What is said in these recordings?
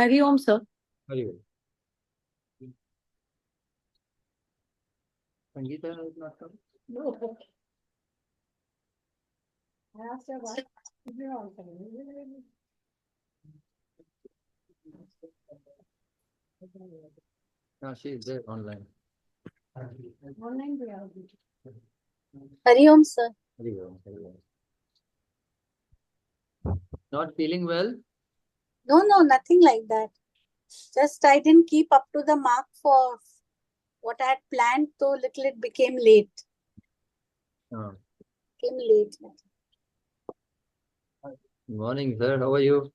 Hari Om, sir. Very good. Sangeeta is not coming? No. No, she is there online. Hari Om, sir. Very good. Very good. Not feeling well? No, nothing like that. Just I didn't keep up to the mark for what I had planned, so little it became late. Oh. Came late. Good morning, sir. How are you?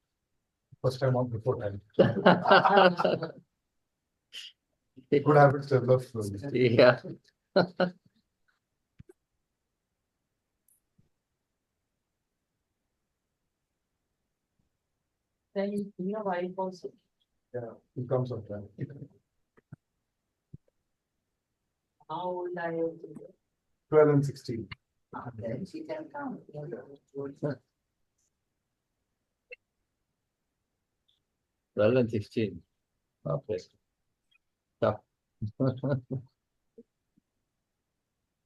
First time on before time. Good habits develop slowly. Yeah. Then your wife also. Yeah, it comes up time. How old are you? 12 and 16. Then she can come. 12 and 16. Okay. Tough.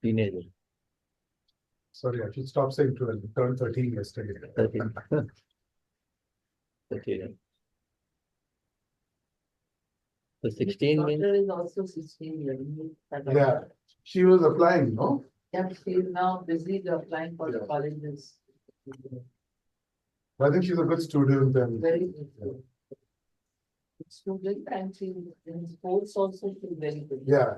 Teenager. Sorry, I should stop saying 12. Turned 13 yesterday. 13. 13. So 16 means? Daughter is also 16 years. Yeah, she was applying, no? Yeah, she is now busy applying for the colleges. I think she's a good student and Very good. Student and she in sports also she's very good. yeah.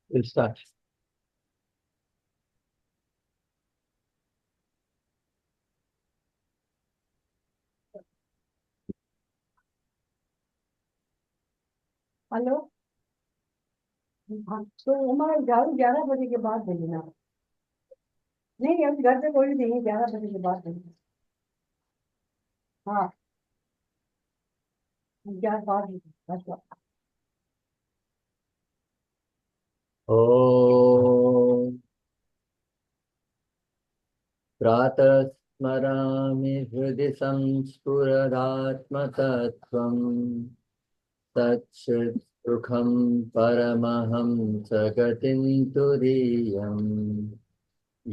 We'll start. Hello हाँ तो हमारा 11 बजे के बाद दे देना नहीं अभी घर पे कोई नहीं है 11 बजे के बाद देना हाँ 11 बाद ॐ प्रातः स्मरामि हृदि संस्फुरदात्मतत्त्वम् तच्छुद्धसुखं परमहंसगतिं तुरीयम्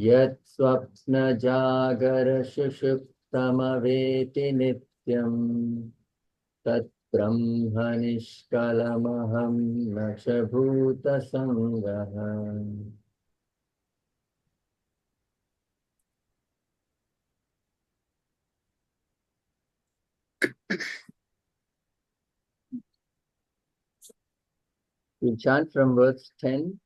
यत् स्वप्नजागरसुषुप्तमवेति नित्यम् तत् ब्रह्म निष्कलमहं न च भूतसङ्गः We'll chant from verse 10.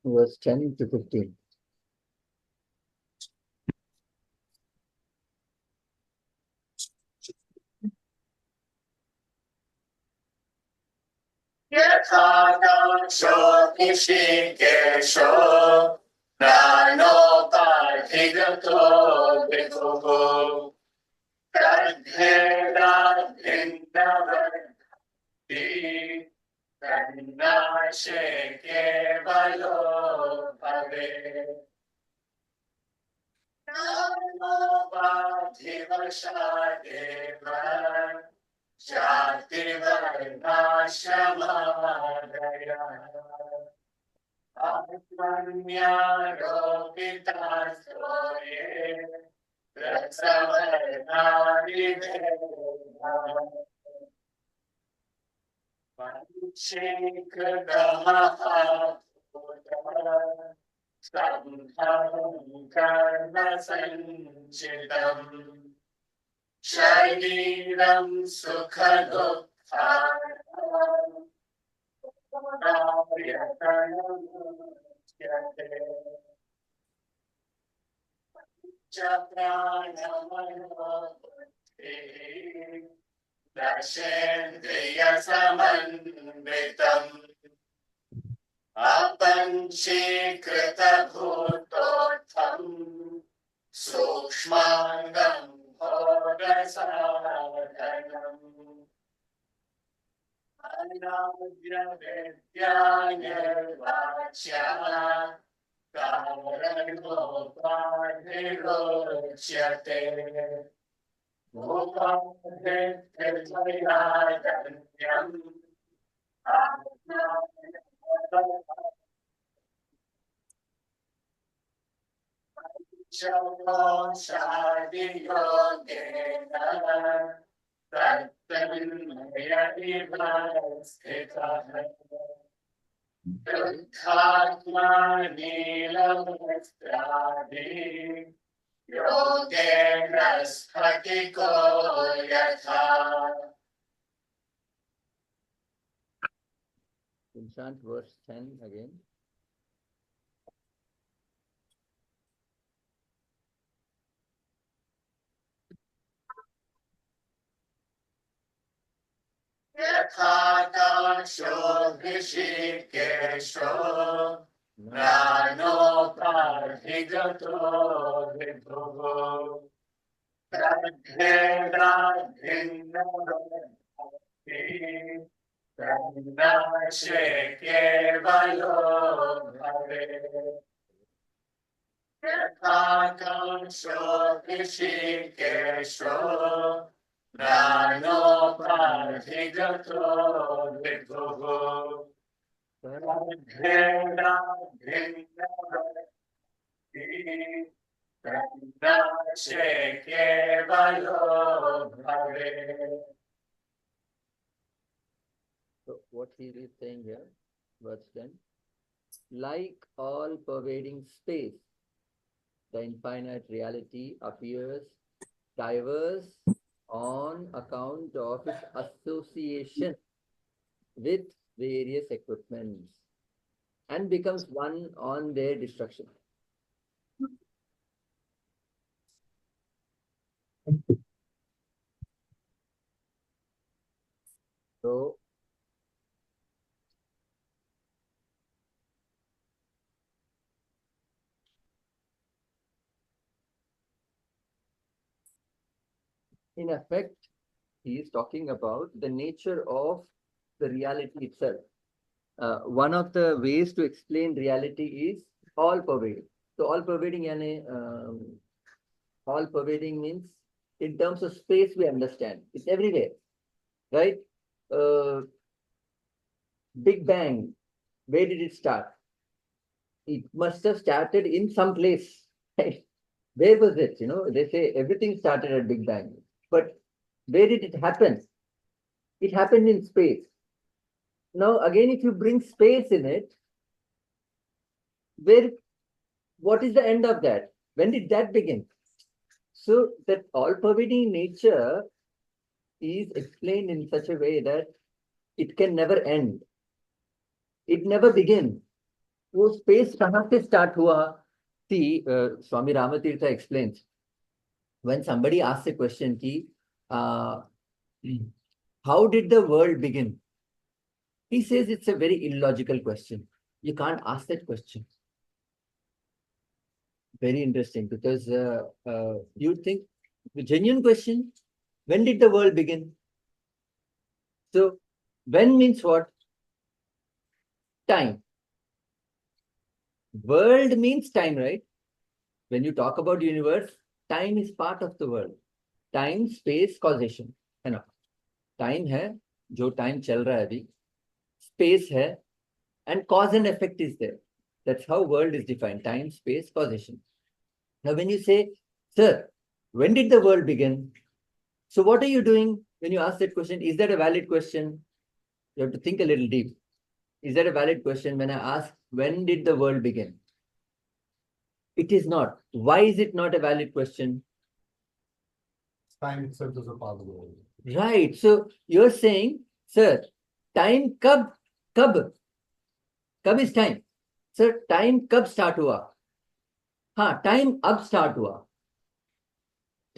Verse 10 to 15. यथाकांक्षो ऋषिकेशो ज्ञानोपाधिगतो विभुः तद्धेदाभिन्नवर्ति तन्नाशे केवलो भवेत् नामोपाधिवशादेव जातिवर्णाश्रमादयः आत्मन्यारोपितास्तो ये रसवर्णादिभेदाः वंशीकृतमहाभूतः सम्भवं कर्म सञ्चितम् शरीरं सुखदुःखानां प्राणमनोबुद्धिः दशेन्द्रियसमन्वितम् अपञ्चीकृतभूतोत्थम् सूक्ष्माङ्गं भोगसाधनम् अनाद्यविद्यानिर्वाच्यः कारणोपाधिरोच्यते उपाधिर्मयागम्यम् शादियोगेन तत्तन्मय स्थितः दुःखात्मा नीलवस्त्रादि योगेन स्फटिको यथा We'll chant verse 10 again. यथाकाशो ऋषिकेशो ज्ञानोपाधिगतो विभुः तन्नाशे केवलो भवेत् यथाकाशो ऋषिकेशो ज्ञानोपाधिगतो विभुः तन्नाशे केवलो भवेत्. So what he is saying here, verse 10, like all pervading space, the infinite reality appears diverse on account of its association with various equipments and becomes one on their destruction. So in effect, he is talking about the nature of the reality itself. One of the ways to explain reality is all pervading. So all pervading, all pervading means in terms of space we understand. It's everywhere, right? Big Bang, where did it start? It must have started in some place. Right? Where was it? They say everything started at Big Bang. But where did it happen? It happened in space. Now, again, if you bring space in it, what is the end of that? When did that begin? So that all-pervading nature is explained in such a way that it can never end. It never begins. वो space कहाँ से start हुआ? See, Swami Ramatirtha explains. When somebody asks a question, how did the world begin? He says it's a very illogical question. You can't ask that question. Very interesting, because you think the genuine question, when did the world begin? So when means what? Time. World means time, right? When you talk about universe, time is part of the world. Time, space, causation. है ना? Time है, जो time चल रहा है अभी. Space है, and cause and effect is there. That's how world is defined. Time, space, causation. Now when you say, sir, when did the world begin? So what are you doing when you ask that question? Is that a valid question? You have to think a little deep. Is that a valid question when I ask, when did the world begin? It is not. Why is it not a valid question? Time itself is a part of the world. Right. So you're saying, sir, time kab is time. Sir, time kab start हुआ? हाँ, time अब start हुआ.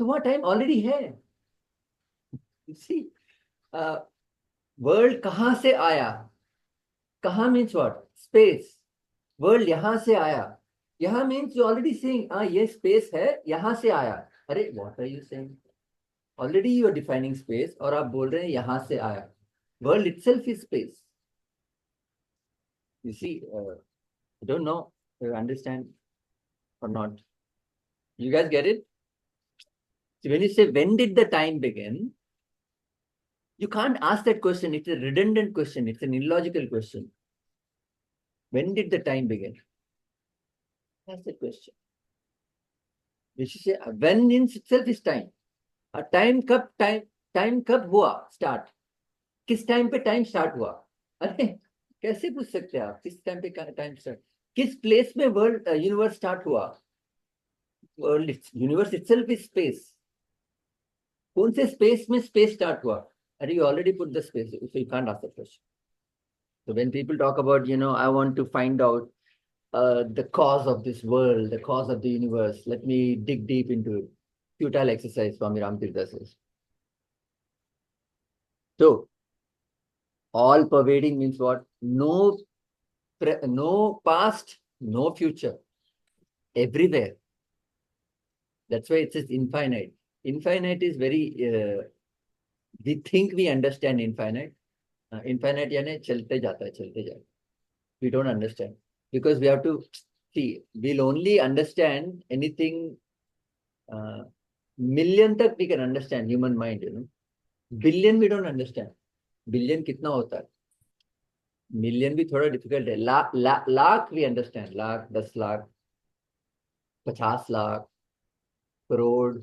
तो वहाँ time already है. See, world कहाँ से आया? कहाँ मीन्स व्हाट? स्पेस. वर्ल्ड यहाँ से आया. यहाँ मीन्स यू ऑलरेडी सेइंग ये स्पेस है, यहाँ से आया. अरे what are you saying? Already you are defining space और आप बोल रहे हैं यहाँ से आया. World itself is space. You see, I don't know if you understand or not. You guys get it? So when you say when did the time begin, you can't ask that question. It's a redundant question. It's an illogical question. When did the time begin? That's the question. Which is when in itself is time. Time कब हुआ start? किस time पे time start हुआ? अरे कैसे पूछ सकते हैं आप? किस टाइम पे टाइम स्टार्ट? किस प्लेस में वर्ल्ड यूनिवर्स स्टार्ट हुआ? World universe itself is space. कौन से स्पेस में स्पेस स्टार्ट हुआ? अरे you already put the space, so you can't ask the question. So when people talk about, I want to find out the cause of this world, the cause of the universe, let me dig deep into it. Futile exercise, Swami Ramtirtha says. So, all pervading means what? No past, no future. Everywhere. That's why it says infinite. Infinite is very, we think we understand infinite. Infinite यानी चलते जाता है, चलते जाता है. We don't understand. Because we have to see, we'll only understand anything, million tak we can understand human mind, Billion we don't understand. Billion कितना होता है? मिलियन भी थोड़ा डिफिकल्ट है. Lakh we understand. Lakh, 10 lakh, 50 lakh, crore.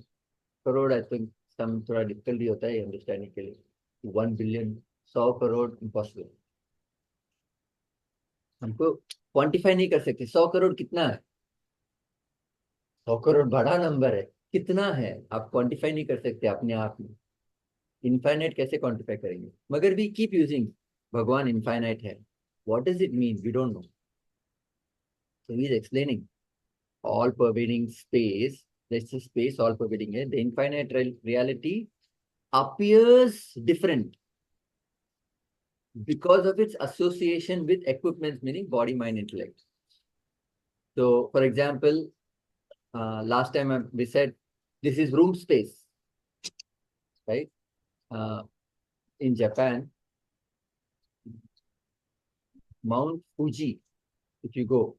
Crore I think some थोड़ा difficult भी होता है अंडरस्टैंडिंग के लिए. 1 बिलियन, 100 करोड़ इम्पॉसिबल. हमको क्वांटिफाई नहीं कर सकते. 100 करोड़ कितना है? 100 करोड़ बड़ा नंबर है. कितना है आप क्वांटिफाई नहीं कर सकते अपने आप में. इनफाइनाइट कैसे क्वांटिफाई करेंगे? मगर वी कीप यूजिंग भगवान इनफाइनाइट है. What does it mean? We don't know. So he is explaining all pervading space. Let's say space all pervading है. The infinite reality appears different because of its association with equipments, meaning body, mind, intellect. So, for example, last time we said this is room space, right? In Japan, Mount Fuji, if you go,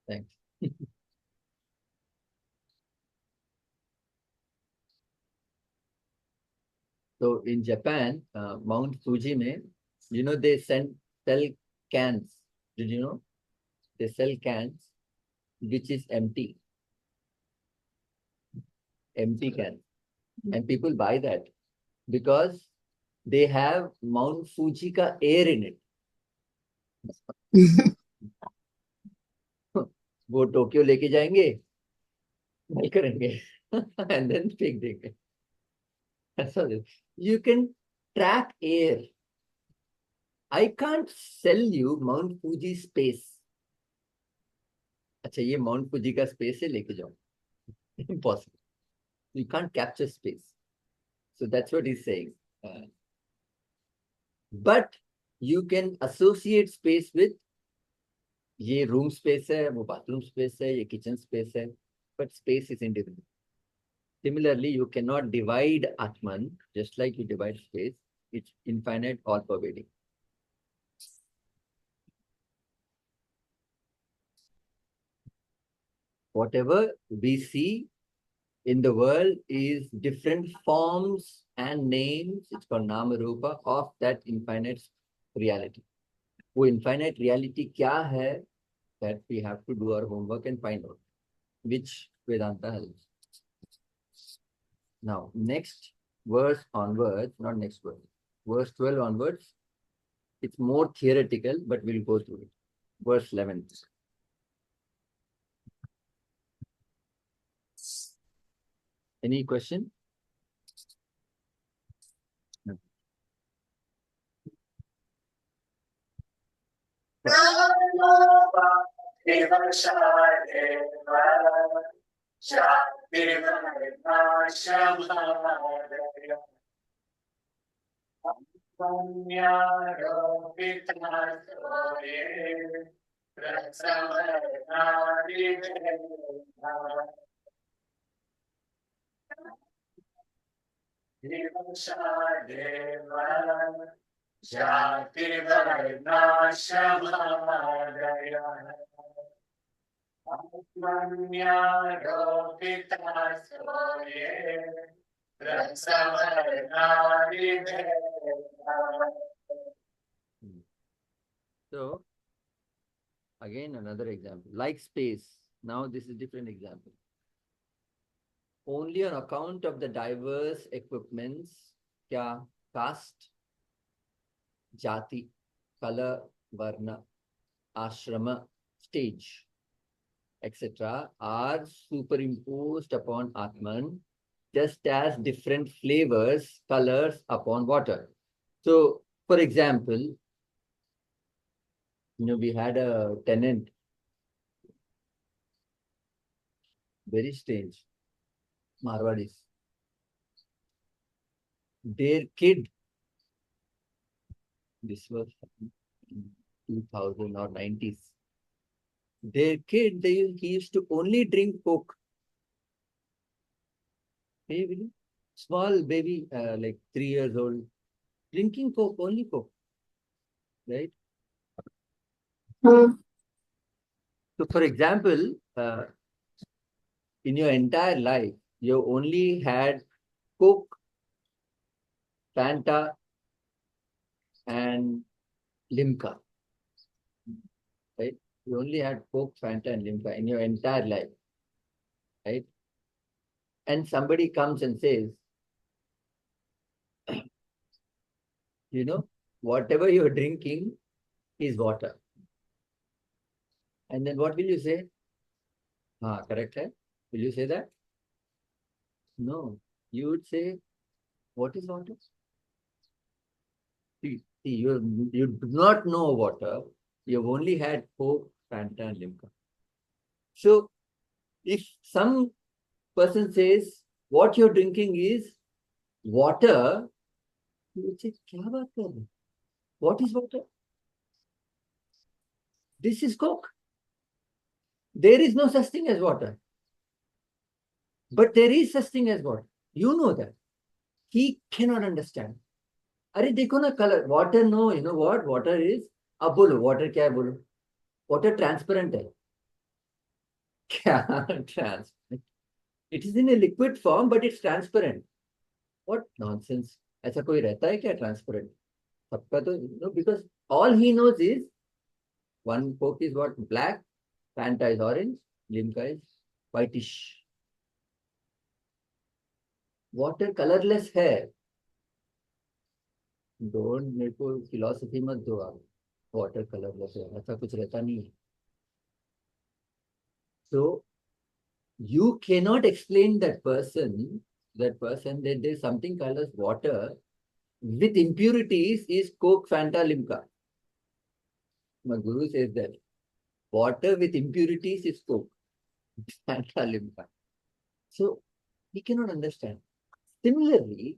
thanks. So in Japan, Mount Fuji mein, they sell cans. Did you know? They sell cans which is empty can, and people buy that because they have Mount Fuji ka air in it. वो Tokyo लेके जाएंगे, नहीं करेंगे, and then फेंक देंगे. That's all. You can track air. I can't sell you Mount Fuji space. अच्छा ये Mount Fuji का space है, लेके जाओ. Impossible. You can't capture space. So that's what he's saying. But you can associate space with ये room space है, वो bathroom space है, ये kitchen space है, but space is indivisible. Similarly, you cannot divide Atman just like you divide space. It's infinite, all pervading. Whatever we see in the world is different forms and names. It's called Nama Rupa of that infinite reality. वो infinite reality क्या है? That we have to do our homework and find out, which Vedanta helps. Now, next verse onwards, not next verse, verse 12 onwards, it's more theoretical, but we'll go through it. Verse 11. Any question? No. So, again, another example, like space. Now, this is different example. Only on account of the diverse equipments, kya, caste, jati, color, varna, ashrama, stage, etc., are superimposed upon Atman, just as different flavors, colors upon water. So, for example, we had a tenant, very strange, Marwadis. Their kid, this was 2000 or 90s. Their kid, he used to only drink Coke. Hey, really? Small baby, like 3 years old, drinking Coke, only Coke, right? So, for example, in your entire life, you only had Coke, Fanta, and Limca, right? You only had Coke, Fanta, and Limca in your entire life, right? And somebody comes and says, whatever you're drinking is water. And then what will you say? Correct, hai? Will you say that? No. You would say, what is water? See, you do not know water. You've only had Coke, Fanta, and Limca. So, if some person says, what you're drinking is water, you would say, kya baat kar rahe? What is water? This is Coke. There is no such thing as water. But there is such thing as water. You know that. He cannot understand. अरे देखो ना color. Water, no, you know what? Water is. अब बोलो water क्या है बोलो? Water transparent है. क्या transparent? It is in a liquid form, but it's transparent. What nonsense? ऐसा कोई रहता है क्या transparent? सबका तो no, because all he knows is one Coke is what? Black, Fanta is orange, Limca is whitish. Water colorless है. Don't मेरे को philosophy मत दो आप. Water colorless है. ऐसा कुछ रहता नहीं है. So you cannot explain that person that there's something called as water with impurities is Coke, Fanta, Limca. My guru says that water with impurities is Coke, Fanta, Limca. So we cannot understand. Similarly,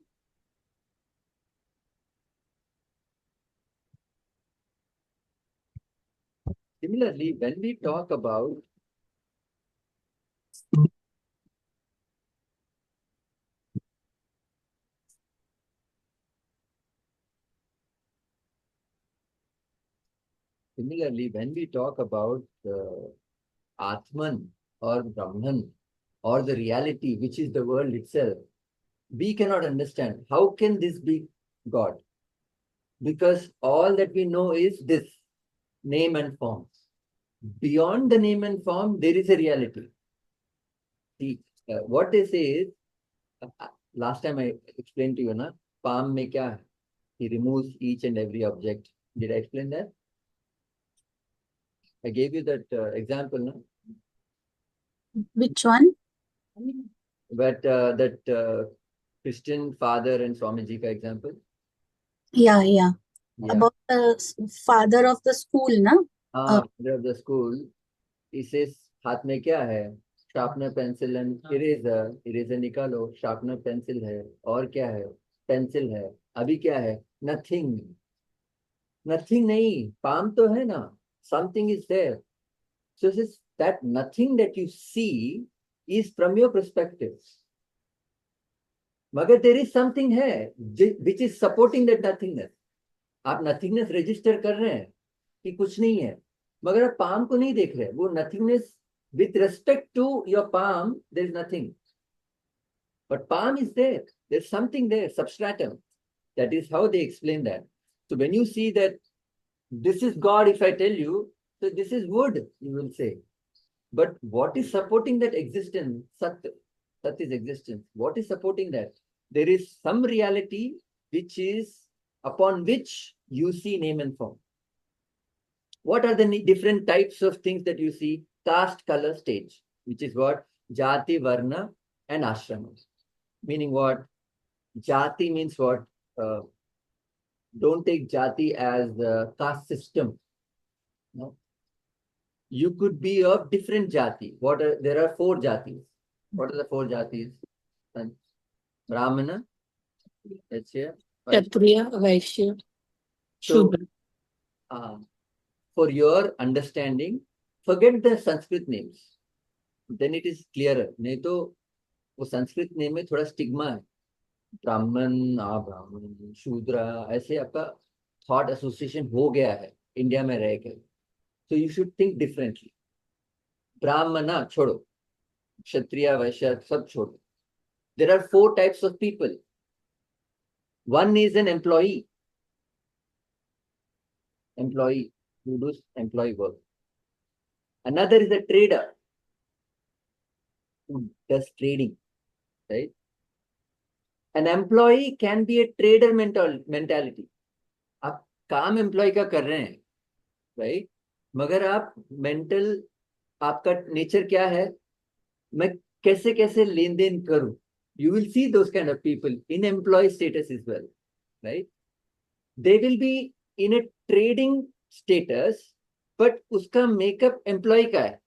when we talk about Atman or Brahman or the reality, which is the world itself, we cannot understand. How can this be God? Because all that we know is this name and form. Beyond the name and form, there is a reality. See, what they say is, last time I explained to you, na, palm mein kya hai? He removes each and every object. Did I explain that? I gave you that example, no? Which one? But that Christian father and Swamiji ka example. Yeah. Yeah. About the father of the school, na? हाँ, mother of the school, he says हाथ में क्या है? Sharpener, pencil and eraser. Eraser निकालो, sharpener pencil है, और क्या है? पेंसिल है। अभी क्या है? नथिंग। नथिंग नहीं, पाम तो है ना, something is there. So this that nothing that you see is from your perspective. मगर there is something है which is supporting that nothingness. आप nothingness register कर रहे हैं कि कुछ नहीं है, मगर आप palm को नहीं देख रहे। वो nothingness with respect to your palm, there is nothing. But palm is there. There's something there, substratum. That is how they explain that. So when you see that this is God, if I tell you, so this is wood, you will say. But what is supporting that existence? Sat. Sat is existence. What is supporting that? There is some reality which is upon which you see name and form. What are the different types of things that you see? Caste, color, stage, which is what? Jati, Varna, and Ashrama. Meaning what? Jati means what? Don't take Jati as the caste system. No. You could be of different Jati. There are 4 Jatis. What are the 4 Jatis? Brahmana, Kshatriya, Vaishya. Kshatriya, Vaishya, So, Shudra. for your understanding, forget the Sanskrit names. Then it is clearer. नहीं तो वो Sanskrit name में थोड़ा stigma है। ब्राह्मण, ब्राह्मण, शूद्र, ऐसे आपका थॉट एसोसिएशन हो गया है इंडिया में रह के। So you should think differently. ब्राह्मण छोड़ो, क्षत्रिय, वैश्य सब छोड़ो। There are 4 types of people. One is an employee who does employee work. Another is a trader who does trading, right? An employee can be a trader mentality. आप काम employ का कर रहे हैं, राइट? मगर आप मेंटल, आपका nature क्या है? मैं कैसे कैसे लेन देन करूं? You will see those kind of people in employee status as well, right? They will be in a trading status, but उसका मेकअप एम्प्लॉय का है।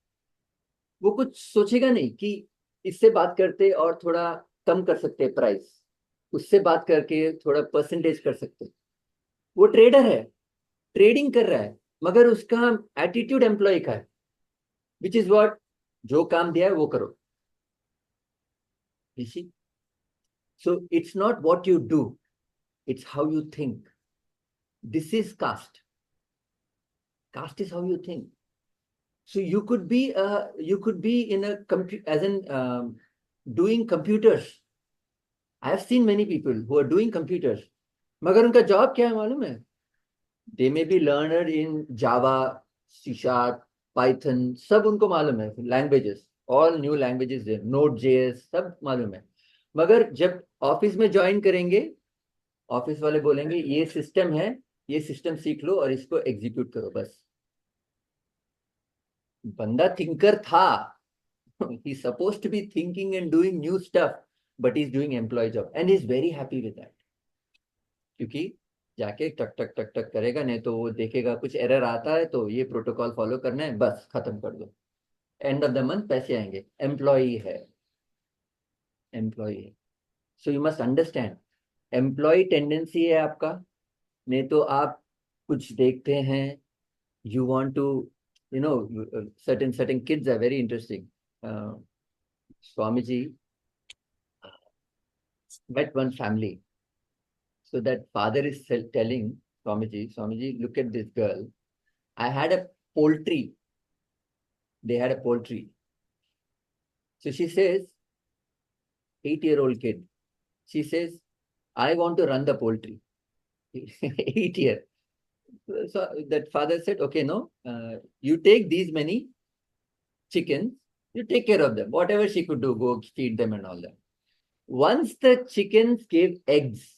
वो कुछ सोचेगा नहीं कि इससे बात करते और थोड़ा कम कर सकते हैं प्राइस, उससे बात करके थोड़ा परसेंटेज कर सकते हैं। वो ट्रेडर है, ट्रेडिंग कर रहा है, मगर उसका एटीट्यूड एम्प्लॉय का है, विच इज व्हाट? जो काम दिया है वो करो। You see? So it's not what you do, it's how you think. This is caste. Caste is how you think. So you could be in a as in doing computers. I have seen many people who are doing computers. मगर उनका job क्या है मालूम है? They may be learned in Java, C Sharp, Python, सब उनको मालूम है, languages, all new languages है, Node.js सब मालूम है। मगर जब ऑफिस में ज्वाइन करेंगे, ऑफिस वाले बोलेंगे ये सिस्टम है, ये सिस्टम सीख लो और इसको एग्जीक्यूट करो बस। बंदा थिंकर था, he is supposed to be thinking and doing new stuff, but he is doing employee job and he is very happy with that. क्योंकि जाके टक टक टक टक करेगा, नहीं तो वो देखेगा कुछ एरर आता है तो ये प्रोटोकॉल फॉलो करना है, बस खत्म कर दो, एंड ऑफ द मंथ पैसे आएंगे। एम्प्लॉई है, एम्प्लॉई है। So you must understand, employ tendency है आपका। नहीं तो आप कुछ देखते हैं, you want to certain kids are very interesting. Swamiji met one family. So that father is telling Swamiji, look at this girl. I had a poultry. They had a poultry. So she says, 8-year-old kid. She says, I want to run the poultry. 8 year. So that father said, okay, no, you take these many chickens, you take care of them. Whatever she could do, go feed them and all that. Once the chickens gave eggs,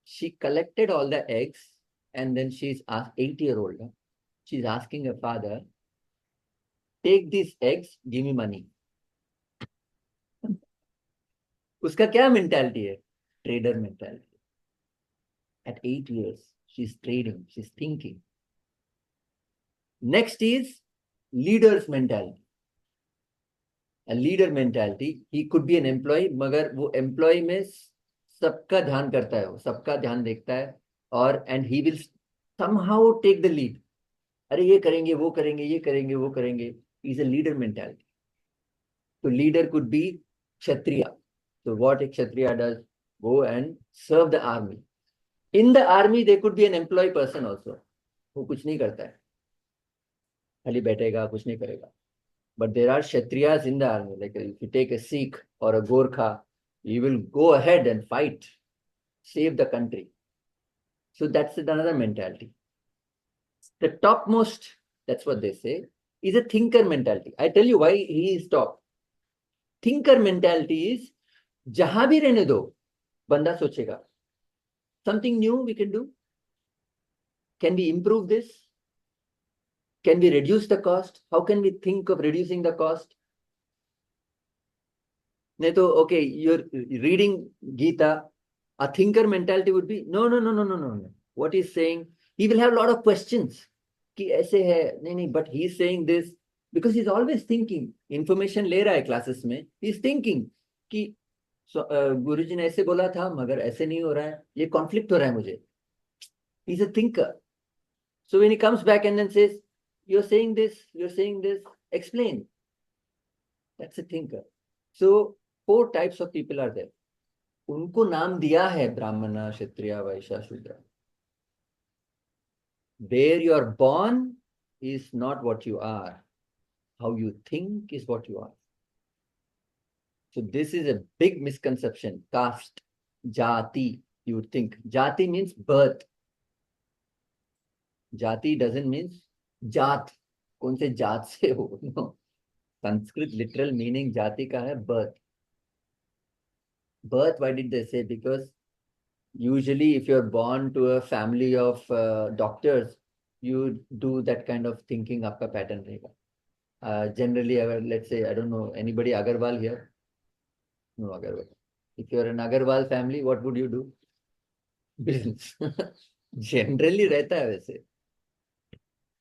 she collected all the eggs and then she's asked, 8-year-old, she's asking her father, take these eggs, give me money. उसका क्या mentality है? Trader mentality. At 8 years, she's trading, she's thinking. Next is leader's mentality. A leader mentality, he could be an employee, मगर वो employee में सबका ध्यान करता है, वो सबका ध्यान देखता है, और and he will somehow take the lead. अरे ये करेंगे, वो करेंगे, ये करेंगे, वो करेंगे. Is a leader mentality. So leader could be Kshatriya. So what a Kshatriya does, go and serve the army. In the army, there could be an employee person also. वो कुछ नहीं करता है, खाली बैठेगा, कुछ नहीं करेगा. But there are Kshatriyas in the army. Like if you take a Sikh or a Gorkha, you will go ahead and fight, save the country. So that's another mentality. The topmost, that's what they say, is a thinker mentality. I tell you why he is top. Thinker mentality is, जहां भी रहने दो, बंदा सोचेगा, something new we can do. Can we improve this? Can we reduce the cost? How can we think of reducing the cost? नहीं तो, okay, you're reading Gita, a thinker mentality would be, no. What he's saying, he will have a lot of questions. कि ऐसे है, नहीं, but he's saying this, because he's always thinking. Information ले रहा है classes में, he's thinking कि गुरुजी ने ऐसे बोला था, मगर ऐसे नहीं हो रहा है, ये conflict हो रहा है मुझे. He's a thinker. So when he comes back and then says, you're saying this, explain. That's a thinker. So 4 types of people are there. उनको नाम दिया है ब्राह्मण, क्षत्रिय, वैश्य, शूद्र. Where you are born is not what you are. How you think is what you are. So this is a big misconception. Caste, jati, you would think. Jati means birth. Jati doesn't mean जात. कौन से जात से हो? No. Sanskrit literal meaning jati का है birth. Birth, why did they say? Because usually if you're born to a family of doctors, you do that kind of thinking, आपका pattern रहेगा. Generally, let's say, I don't know, anybody Agarwal here? No Agarwal. If you're an Agarwal family, what would you do? Business. Generally रहता है वैसे.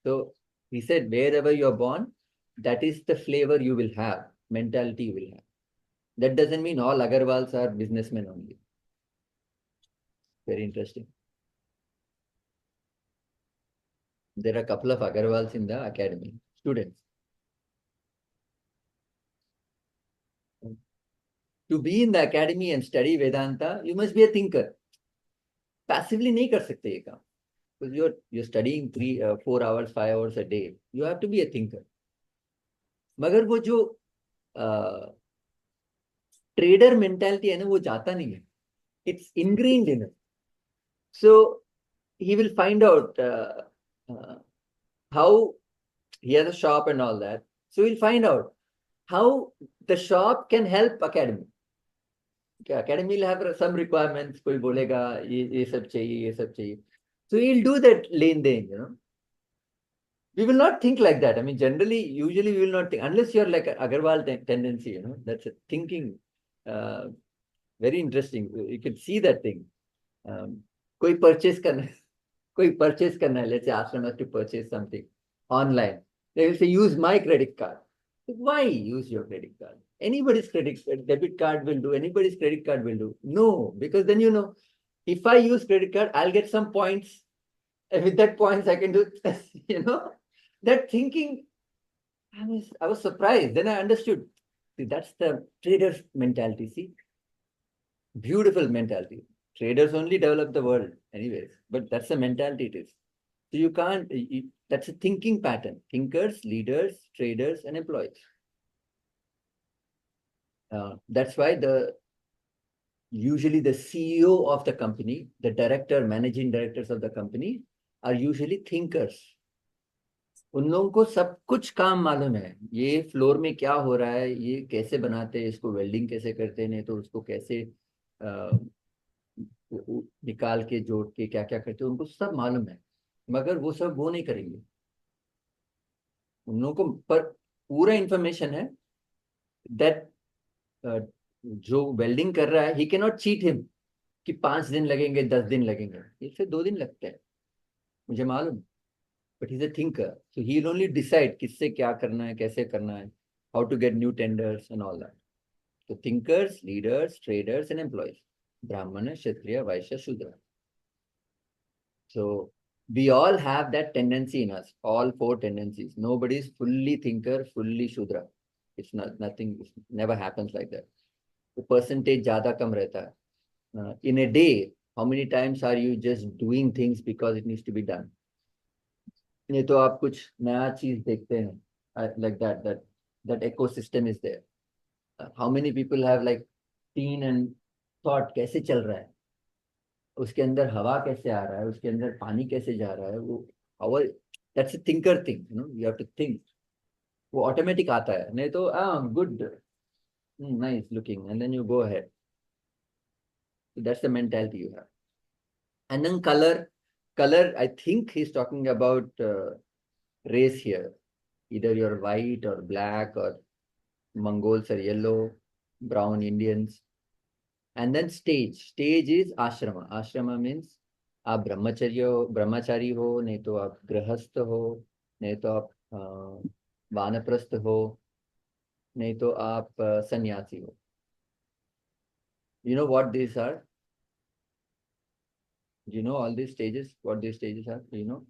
So he said, wherever you're born, that is the flavor you will have, mentality you will have. That doesn't mean all Agarwals are businessmen only. Very interesting. There are a couple of Agarwals in the academy, students. To be in the academy and study Vedanta, you must be a thinker. Passively नहीं कर सकते ये काम. Because you're studying 4 hours, 5 hours a day. You have to be a thinker. मगर वो जो trader mentality है ना, वो जाता नहीं है. It's ingrained in it. So he will find out how he has a shop and all that. So he'll find out how the shop can help academy. Okay, academy will have some requirements. कोई बोलेगा ये सब चाहिए, ये सब चाहिए. So he'll do that len den, you know. We will not think like that. I mean, usually we will not think, unless you're like Agarwal tendency, you know. That's a thinking. Very interesting. You can see that thing. कोई purchase करना है, let's say ashram has to purchase something online. They will say, use my credit card. Why use your credit card? Anybody's debit card will do, anybody's credit card will do. No, because then you know, if I use credit card, I'll get some points. And with that points, I can do, you know, that thinking, I was surprised. Then I understood. See, that's the trader's mentality, see? Beautiful mentality. Traders only develop the world anyways, but that's the mentality it is. So you can't, that's a thinking pattern. Thinkers, leaders, traders, and employees. That's why usually the CEO of the company, the director, managing directors of the company are usually thinkers. उन लोगों को सब कुछ काम मालूम है. ये floor में क्या हो रहा है, ये कैसे बनाते हैं, इसको वेल्डिंग कैसे करते हैं, नहीं तो उसको कैसे निकाल के जोड़ के क्या क्या करते हैं, उनको सब मालूम है. मगर वो सब वो नहीं करेंगे. उन लोगों को पर पूरा इंफॉर्मेशन है दैट जो वेल्डिंग कर रहा है, he can not cheat him कि 5 दिन लगेंगे, 10 दिन लगेंगे. इससे 2 दिन लगते हैं, मुझे मालूम. but he's a thinker. So he'll only decide किससे क्या करना है, कैसे करना है, how to get new tenders and all that. So thinkers, leaders, traders, and employees. Brahmana, Kshatriya, Vaishya, Shudra. So we all have that tendency in us, all four tendencies. Nobody is fully thinker, fully Shudra. It's not nothing. It never happens like that. The percentage ज़्यादा कम रहता है. In a day, how many times are you just doing things because it needs to be done? नहीं तो आप कुछ नया चीज देखते हैं, like that ecosystem is there. How many people have like seen and thought कैसे चल रहा है, उसके अंदर हवा कैसे आ रहा है, उसके अंदर पानी कैसे जा रहा है, वो our that's a thinker thing, you have to think. वो ऑटोमेटिक आता है, नहीं तो good, nice looking, and then you go ahead. So that's the mentality you have. And then color, I think he's talking about race here. Either you're white or black, or Mongols are yellow, brown Indians. And then stage is ashrama. Ashrama means आप ब्रह्मचारी हो, नहीं तो आप गृहस्थ हो, नहीं तो आप वानप्रस्थ हो, नहीं तो आप सन्यासी हो. You know what these are? Do you know all these stages? What these stages are? Do you know?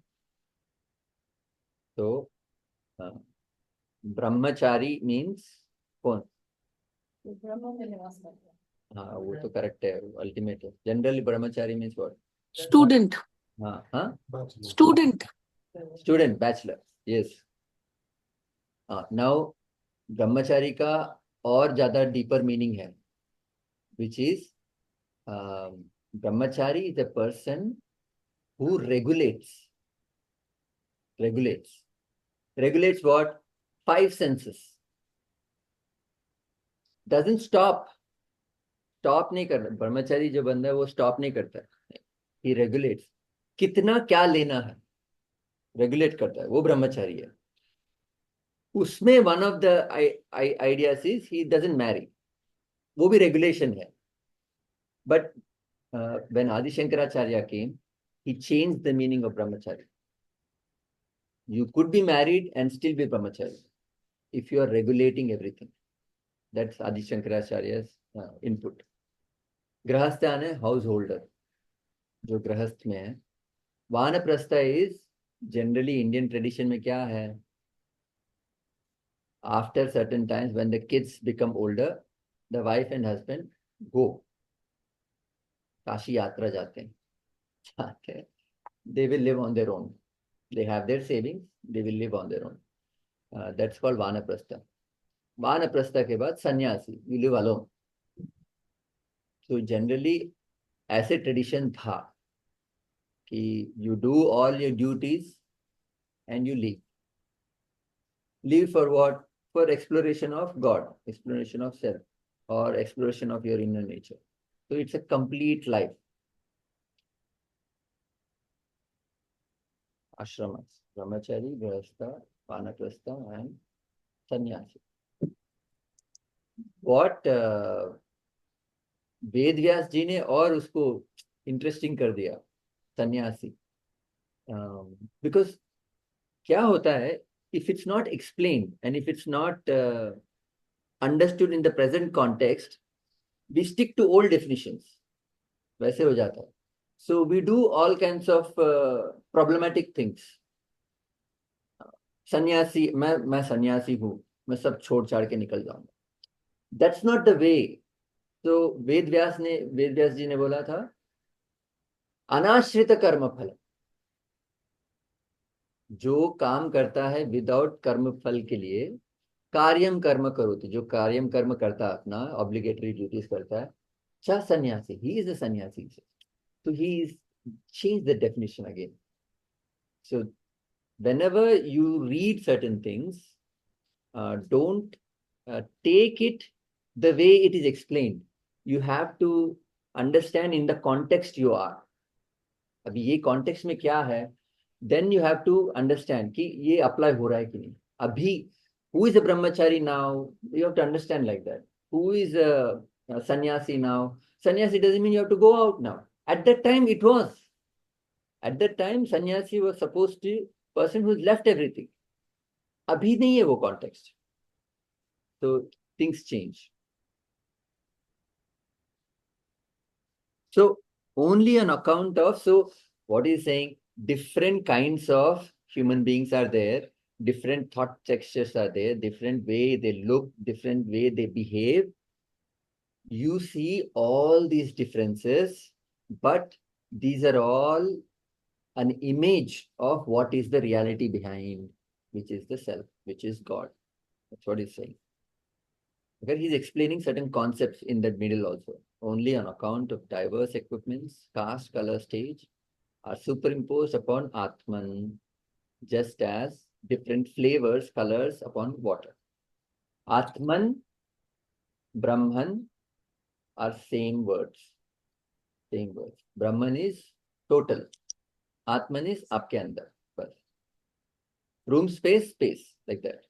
So Brahmachari means कौन? ब्रह्म में निवास करते हैं. हाँ, वो तो करेक्ट है, अल्टीमेट है. Generally Brahmachari means what? Student. हाँ, Student. Student, bachelor. Yes. Now ब्रह्मचारी का और ज्यादा डीपर मीनिंग है, which is Brahmachari is a person who regulates what? 5 senses. Doesn't stop नहीं कर रहा. ब्रह्मचारी जो बंदा है वो स्टॉप नहीं करता है. He regulates. कितना क्या लेना है रेगुलेट करता है, वो ब्रह्मचारी है. उसमें one of the ideas is he doesn't marry. वो भी रेगुलेशन है. बट व्हेन आदि शंकराचार्य केम, he changed the meaning of brahmachari. You could be married and still be brahmachari if you are regulating everything. That's Adi Shankaracharya's input. गृहस्थान है house holder, जो गृहस्थ में है. वानप्रस्थ इज जनरली इंडियन ट्रेडिशन में क्या है? After certain times, when the kids become older, the wife and husband go. Kashi यात्रा जाते हैं. They will live on their own. They have their savings. They will live on their own. That's called vanaprastha. Vanaprastha के बाद सन्यासी, you live alone. So generally ऐसे tradition था कि you do all your duties and you leave. Leave for what? For exploration of God, exploration of self, or exploration of your inner nature. So it's a complete life. Ashramas, brahmachari, grihastha, vanaprastha, and sannyasi. What Ved Vyas जी ने और उसको interesting कर दिया, सन्यासी. Because क्या होता है, if it's not explained and if it's not understood in the present context, we stick to old definitions. वैसे हो जाता है. So we do all kinds of problematic things. सन्यासी, मैं सन्यासी हूँ, मैं सब छोड़ छाड़ के निकल जाऊंगा. That's not the way. तो वेद व्यास जी ने बोला था अनाश्रित कर्म फल. जो काम करता है विदाउट कर्म फल के लिए, कार्यम कर्म करोति, जो कार्यम कर्म करता है अपना ऑब्लिगेटरी ड्यूटीज करता है, च सन्यासी, ही इज अ सन्यासी. So he is changed the definition again. So whenever you read certain things, don't take it the way it is explained. You have to understand in the context you are. अभी ये context में क्या है, then you have to understand कि ये apply हो रहा है कि नहीं. अभी who is a brahmachari now? You have to understand like that. Who is a sannyasi now? Sannyasi doesn't mean you have to go out now. At that time it was. At that time sannyasi was supposed to person who's left everything. अभी नहीं है वो context. So things change. So only on account of, so what is saying, different kinds of human beings are there, different thought textures are there, different way they look, different way they behave. You see all these differences, but these are all an image of what is the reality behind, which is the self, which is God. That's what he's saying. Okay, he's explaining certain concepts in that middle also. Only on account of diverse equipments, caste, color, stage are superimposed upon Atman, just as different flavors, colors upon water. Atman, Brahman are same words. Same words. Brahman is total. Atman is आपके अंदर बस. Room, space, space, like that.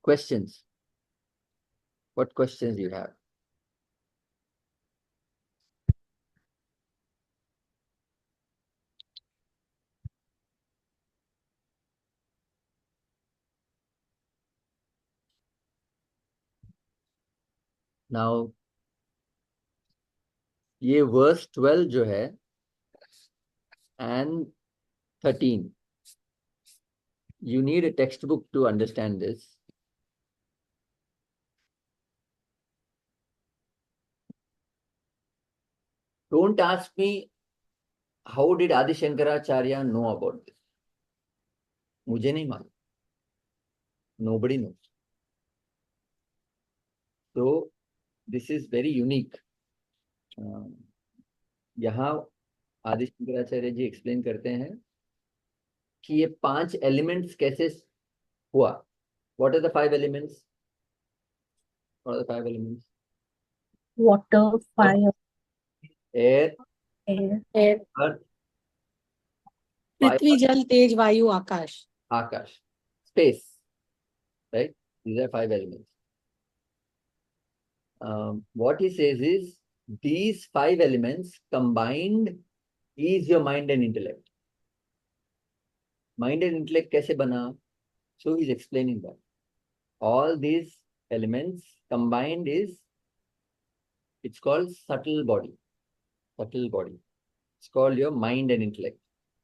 Questions? What questions do you have? Now, ये verse 12 जो है and 13. You need a textbook to understand this. Don't ask me how did Adi Shankaracharya know about this. मुझे नहीं मालूम. Nobody knows. So this is very unique. यहाँ आदि Shankaracharya ji explain करते हैं कि ये 5 एलिमेंट्स कैसे हुआ. What are the 5 elements? What are the 5 elements? Water, fire, Air, air, earth, fire, पृथ्वी जल तेज वायु आकाश. Akash, space, right? These are 5 elements. What he says is these 5 elements combined is your mind and intellect. Mind and intellect कैसे बना? So he's explaining that. All these elements combined is, it's called subtle body. Subtle body. It's called your mind and intellect.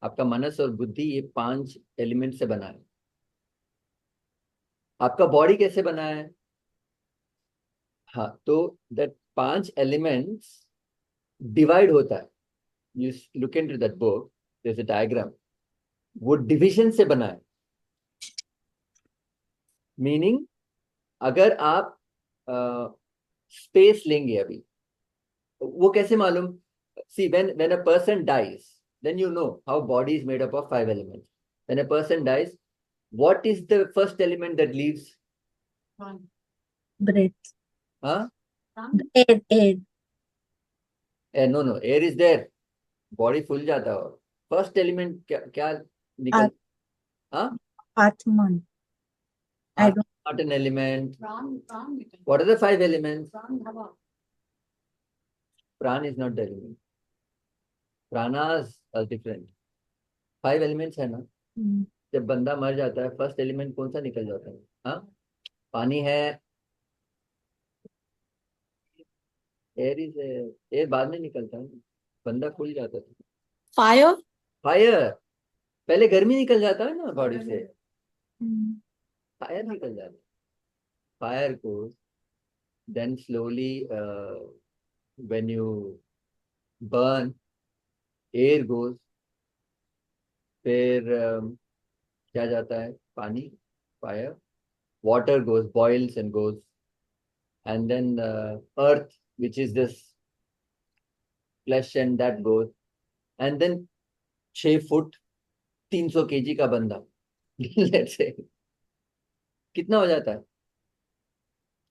आपका मनस और बुद्धि ये 5 element से बना है. आपका बॉडी कैसे बना है? हाँ, तो that 5 elements divide होता है. You look into that book, there's a diagram. वो division से बना है. Meaning, अगर आप स्पेस लेंगे अभी, वो कैसे मालूम? See, when a person dies, then you know how body is made up of 5 elements. When a person dies, what is the first element that leaves? breath, Huh? air, air, No, air is there. Body फूल जाता है. First element क्या निकल? हाँ? Atman. I don't. Not an element. What are the 5 elements? Pran is not the element. Pranas are different. 5 elements है ना? जब बंदा मर जाता है, फर्स्ट एलिमेंट कौन सा निकल जाता है? हाँ, पानी है. एयर बाद में निकलता है. बंदा खुल जाता है. फायर. फायर पहले गर्मी निकल जाता है ना बॉडी से. फायर निकल जाता है. फायर को then slowly when you burn, air goes. फिर क्या जाता है? पानी, fire. Water goes, boils and goes. And then earth, which is this flesh, and that goes. And then 6 foot 300 kg का बंदा let's say कितना हो जाता है?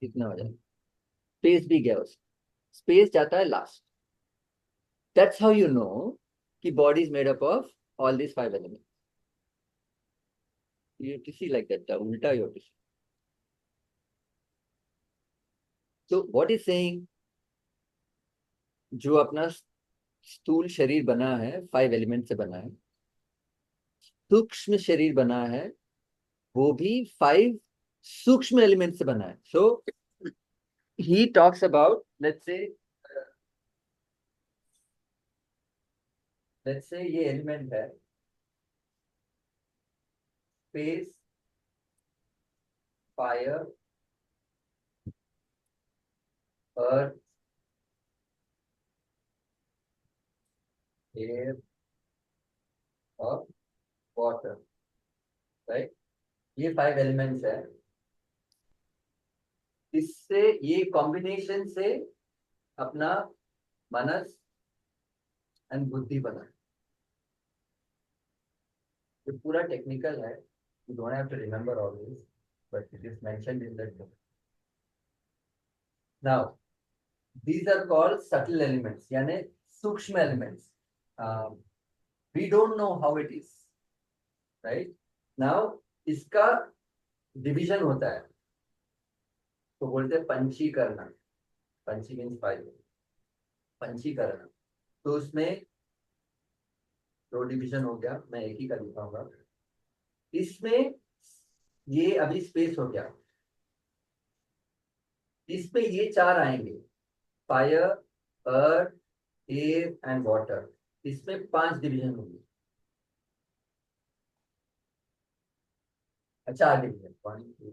कितना हो जाता है? स्पेस भी गया उसका. स्पेस जाता है last. That's how you know कि body is made up of all these 5 elements. You have to see like that. Ulta you have to see. So what is saying? जो अपना स्थूल शरीर बना है 5 एलिमेंट से बना है, सूक्ष्म शरीर बना है वो भी 5 सूक्ष्म एलिमेंट से बना है. So he talks about, let's say ये एलिमेंट है स्पेस, फायर, अर्थ, एयर और वाटर, राइट. ये 5 एलिमेंट्स है. इससे ये कॉम्बिनेशन से अपना मनस एंड बुद्धि बना. ये पूरा टेक्निकल है, you don't have to remember all this, but it is mentioned in that book. Now these are called subtle elements, यानी सूक्ष्म elements. We don't know how it is, right? Now इसका division होता है, तो बोलते हैं पंचीकरण. पंची means 5. पंचीकरण, तो उसमें 2 डिवीजन हो गया, मैं एक ही का दिखाऊंगा. इसमें ये अभी स्पेस हो गया, इसमें ये 4 आएंगे, fire, earth, air and water. इसमें 5 डिवीजन होंगे. 4 डिवीजन, 1 2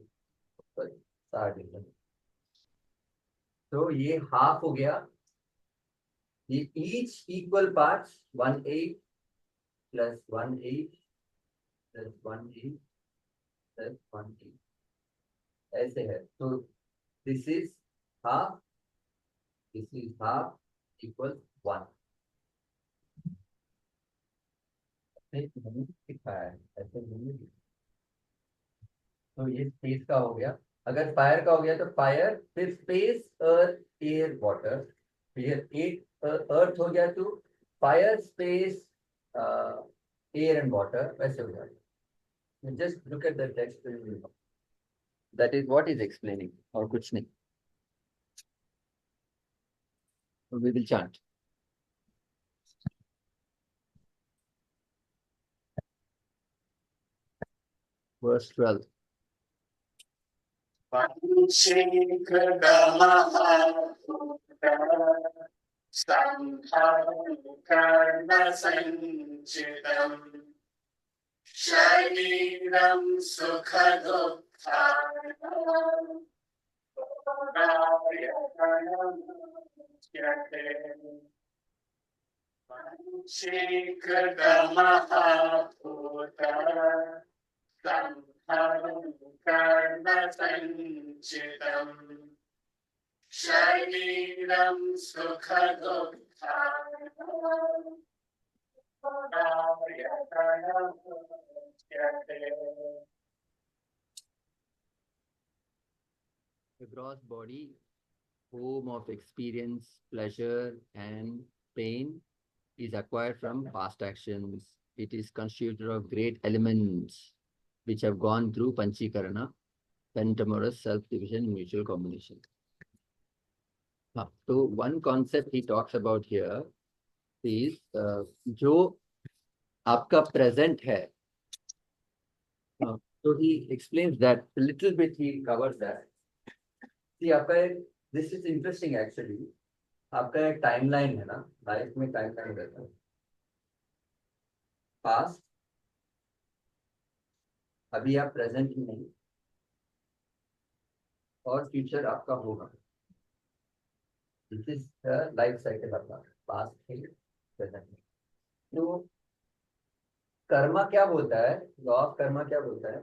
सॉरी 4 डिवीजन. तो ये हाफ हो गया. ये each equal parts 1/8 plus 1/8 plus 1/8 plus 1/8 ऐसे है. तो this is half, this is half equal 1. दिखाया है ऐसे नहीं. तो ये स्पेस का हो गया. अगर फायर का हो गया तो फायर, फिर स्पेस, अर्थ, एयर, वाटर. फिर एक अर्थ हो गया तो fire, space, air and water, वैसे हो जाएगा. Just look at the text, that is what is explaining, और कुछ नहीं. We will chant. Verse 12. कर्मसञ्चितम् शरीरं सुखदुःखायते पञ्चीकृतमहाभूता कर्मसञ्चितम् शरीरं सुखदुःखायते. The gross body, home of experience, pleasure, and pain, is acquired from past actions. It is constituted of great elements which have gone through Panchikarana, pentamorous, self-division, mutual combination. So one concept he talks about here is जो आपका present है. So he explains that a little bit. He covers that. See, आपका एक, this is interesting actually. आपका एक timeline है ना, life में टाइमलाइन रहता है. पास्ट, अभी आप प्रेजेंट में नहीं, और फ्यूचर आपका होगा. This is the life cycle आपका, पास्ट है, प्रेजेंट में. तो कर्मा क्या बोलता है, लॉ ऑफ कर्मा क्या बोलता है,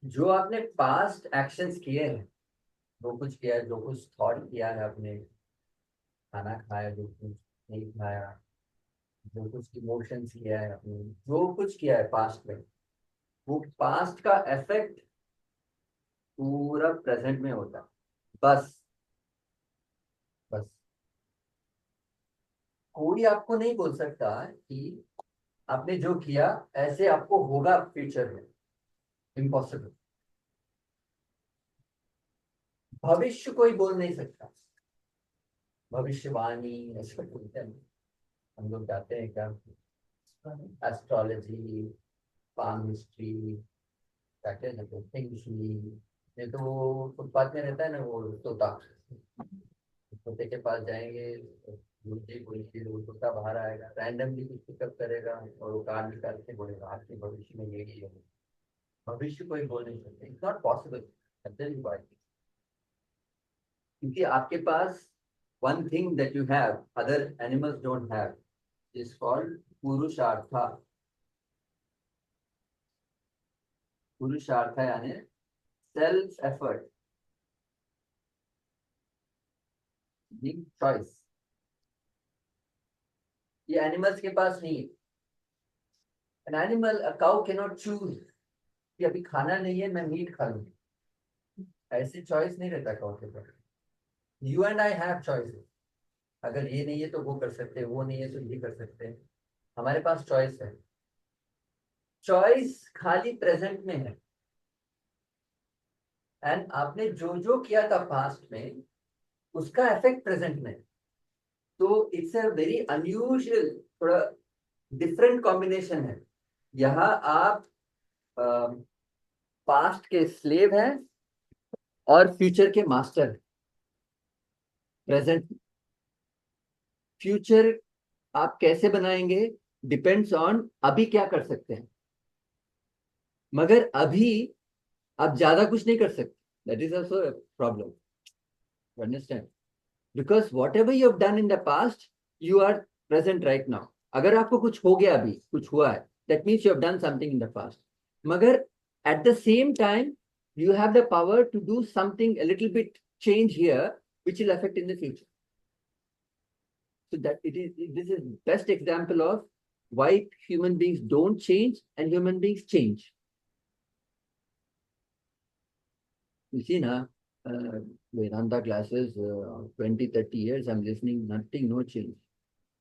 जो आपने पास्ट एक्शंस किए हैं, जो कुछ किया है, जो कुछ थॉट किया है, आपने खाना खाया, जो कुछ नहीं खाया, जो कुछ इमोशंस किया है आपने, जो कुछ किया है पास्ट में, वो पास्ट का इफेक्ट पूरा प्रेजेंट में होता है. बस कोई आपको नहीं बोल सकता कि आपने जो किया ऐसे आपको होगा फ्यूचर में. इम्पॉसिबल. भविष्य कोई बोल नहीं सकता. भविष्यवाणी ऐसा बोलते हैं. हम लोग जाते हैं क्या, एस्ट्रोलॉजी, पाम हिस्ट्री, क्या क्या कहते हैं, फेंगशुई। नहीं तो वो फुटपाथ में रहता है ना वो तोता, तोते के पास जाएंगे, गुरुजी बोलेंगे, वो तोता बाहर आएगा, रैंडमली कुछ पिकअप करेगा और वो कार्ड निकाल के बोलेगा आपके भविष्य में ये है। भविष्य कोई बोल नहीं सकते, इट्स नॉट पॉसिबल। क्योंकि आपके पास one thing that you have other animals don't have is called पुरुषार्था। पुरुषार्था यानी सेल्फ एफर्ट, चॉइस। ये एनिमल्स के पास नहीं है। An animal, a cow cannot choose कि अभी खाना नहीं है मैं मीट खा लूंगी, ऐसी चॉइस नहीं रहता काउ के पास। You and I have choices, अगर ये नहीं है तो वो कर सकते हैं, वो नहीं है तो ये कर सकते हैं, हमारे पास चॉइस है। चॉइस खाली प्रेजेंट में है, एंड आपने जो जो किया था पास्ट में उसका इफेक्ट प्रेजेंट में। तो इट्स अ वेरी अनयूजुअल, थोड़ा डिफरेंट कॉम्बिनेशन है। यहाँ आप पास्ट के स्लेव हैं और फ्यूचर के मास्टर। प्रेजेंट फ्यूचर आप कैसे बनाएंगे डिपेंड्स ऑन अभी क्या कर सकते हैं, मगर अभी आप ज्यादा कुछ नहीं कर सकते। That is also problem, understand? Because whatever you have done in the past you are present right now. अगर आपको कुछ हो गया, अभी कुछ हुआ है, that means you have done something in the past, मगर at the same time you have the power to do something a little bit change here which will affect in the future. So that this is best example of why human beings don't change and human beings change. You see now, Vedanta classes, 20-30 years I'm listening, nothing, no change.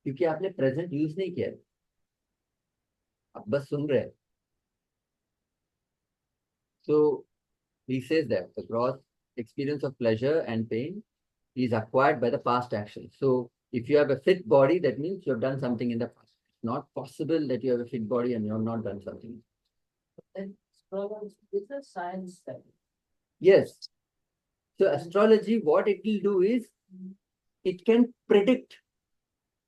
क्योंकि आपने present use नहीं किया, आप बस सुन रहे हैं। So he says that the gross experience of pleasure and pain is acquired by the past action. So if you have a fit body, that means you have done something in the past. It's not possible that you have a fit body and you have not done something. Then astrology is a science then. Yes. So astrology, what it will do is it can predict